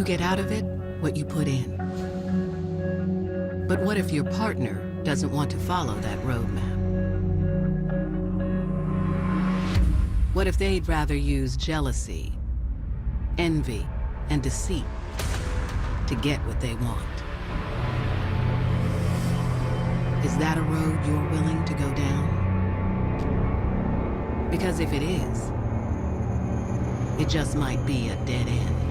You get out of it what you put in. But what if your partner doesn't want to follow that roadmap? What if they'd rather use jealousy, envy, and deceit to get what they want? Is that a road you're willing to go down? Because if it is, it just might be a dead end.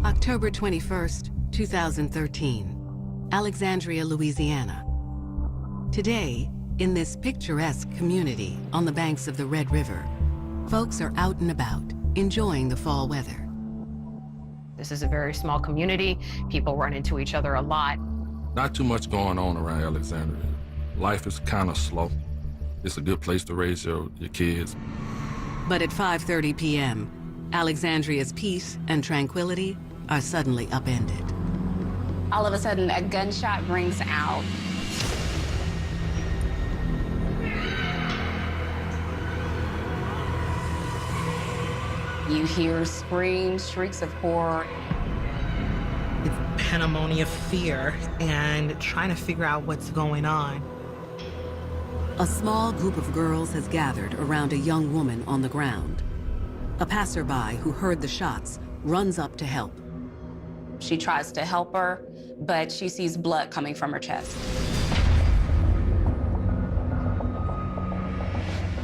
October 21st, 2013, Alexandria, Louisiana. Today, in this picturesque community on the banks of the Red River, folks are out and about, enjoying the fall weather. This is a very small community. People run into each other a lot. Not too much going on around Alexandria. Life is kind of slow. It's a good place to raise your kids. But at 5:30 p.m., Alexandria's peace and tranquility are suddenly upended. All of a sudden, a gunshot rings out. You hear screams, shrieks of horror. It's pandemonium of fear and trying to figure out what's going on. A small group of girls has gathered around a young woman on the ground. A passerby who heard the shots runs up to help. She tries to help her, but she sees blood coming from her chest.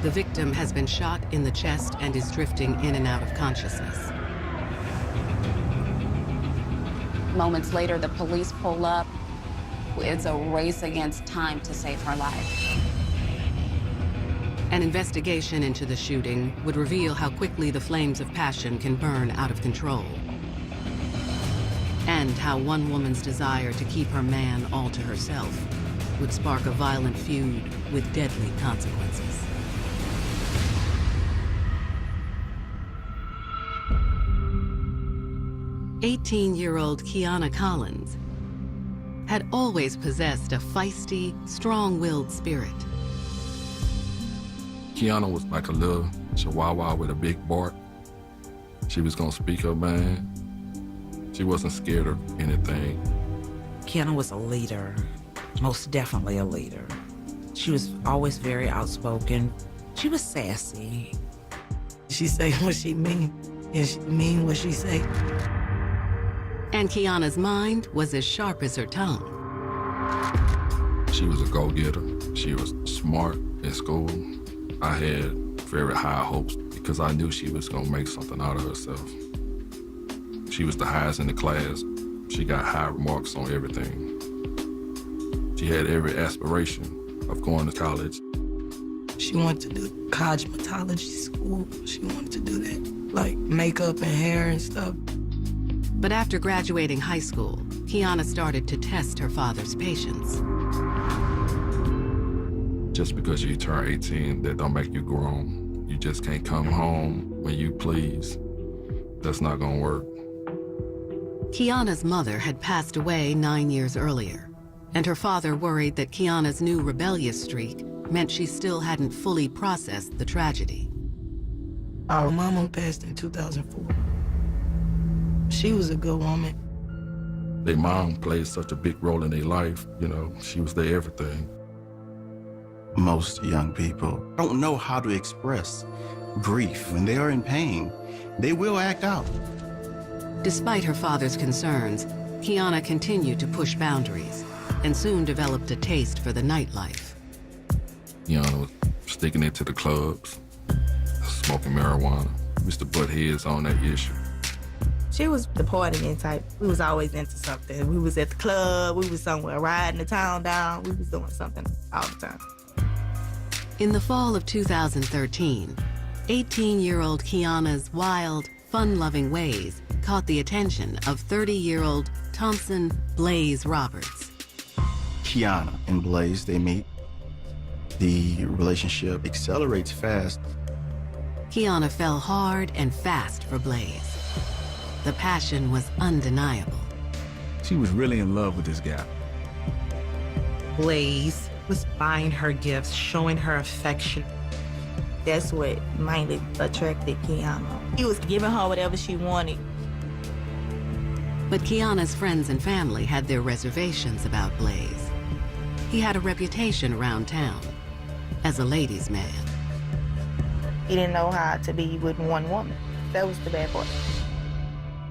The victim has been shot in the chest and is drifting in and out of consciousness. Moments later, the police pull up. It's a race against time to save her life. An investigation into the shooting would reveal how quickly the flames of passion can burn out of control, and how one woman's desire to keep her man all to herself would spark a violent feud with deadly consequences. 18-year-old Kiana Collins had always possessed a feisty, strong-willed spirit. Kiana was like a little chihuahua with a big bark. She was gonna speak her mind. She wasn't scared of anything. Kiana was a leader, most definitely a leader. She was always very outspoken. She was sassy. She say what she mean, and she mean what she say. And Kiana's mind was as sharp as her tongue. She was a go-getter. She was smart in school. I had very high hopes because I knew she was gonna make something out of herself. She was the highest in the class. She got high marks on everything. She had every aspiration of going to college. She wanted to do cosmetology school. She wanted to do that, like makeup and hair and stuff. But after graduating high school, Kiana started to test her father's patience. Just because you turn 18, that don't make you grown. You just can't come home when you please. That's not gonna work. Kiana's mother had passed away 9 years earlier, and her father worried that Kiana's new rebellious streak meant she still hadn't fully processed the tragedy. Our mama passed in 2004. She was a good woman. Their mom played such a big role in their life, you know, she was their everything. Most young people don't know how to express grief. When they are in pain, they will act out. Despite her father's concerns, Kiana continued to push boundaries and soon developed a taste for the nightlife. Kiana was sticking it to the clubs, smoking marijuana. We used to butt heads on that issue. She was the partying type. We was always into something. We was at the club, we was somewhere riding the town down. We was doing something all the time. In the fall of 2013, 18-year-old Kiana's wild, fun-loving ways caught the attention of 30-year-old Thompson Blaze Roberts. Kiana and Blaze, they meet. The relationship accelerates fast. Kiana fell hard and fast for Blaze. The passion was undeniable. She was really in love with this guy. Blaze was buying her gifts, showing her affection. That's what mainly attracted Kiana. He was giving her whatever she wanted. But Kiana's friends and family had their reservations about Blaze. He had a reputation around town as a ladies' man. He didn't know how to be with one woman. That was the bad part.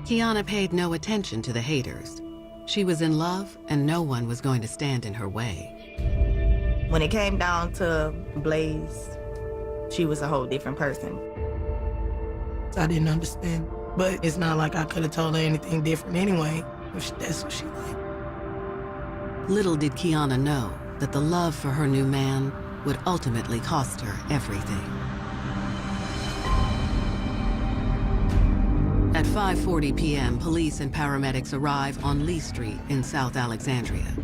Kiana paid no attention to the haters. She was in love, and no one was going to stand in her way. When it came down to Blaze, she was a whole different person. I didn't understand. But it's not like I could have told her anything different anyway, if that's what she liked. Little did Kiana know that the love for her new man would ultimately cost her everything. At 5:40 p.m., police and paramedics arrive on Lee Street in South Alexandria,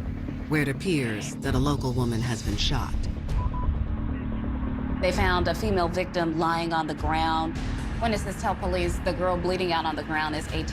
where it appears that a local woman has been shot. They found a female victim lying on the ground. Witnesses tell police the girl bleeding out on the ground is 18.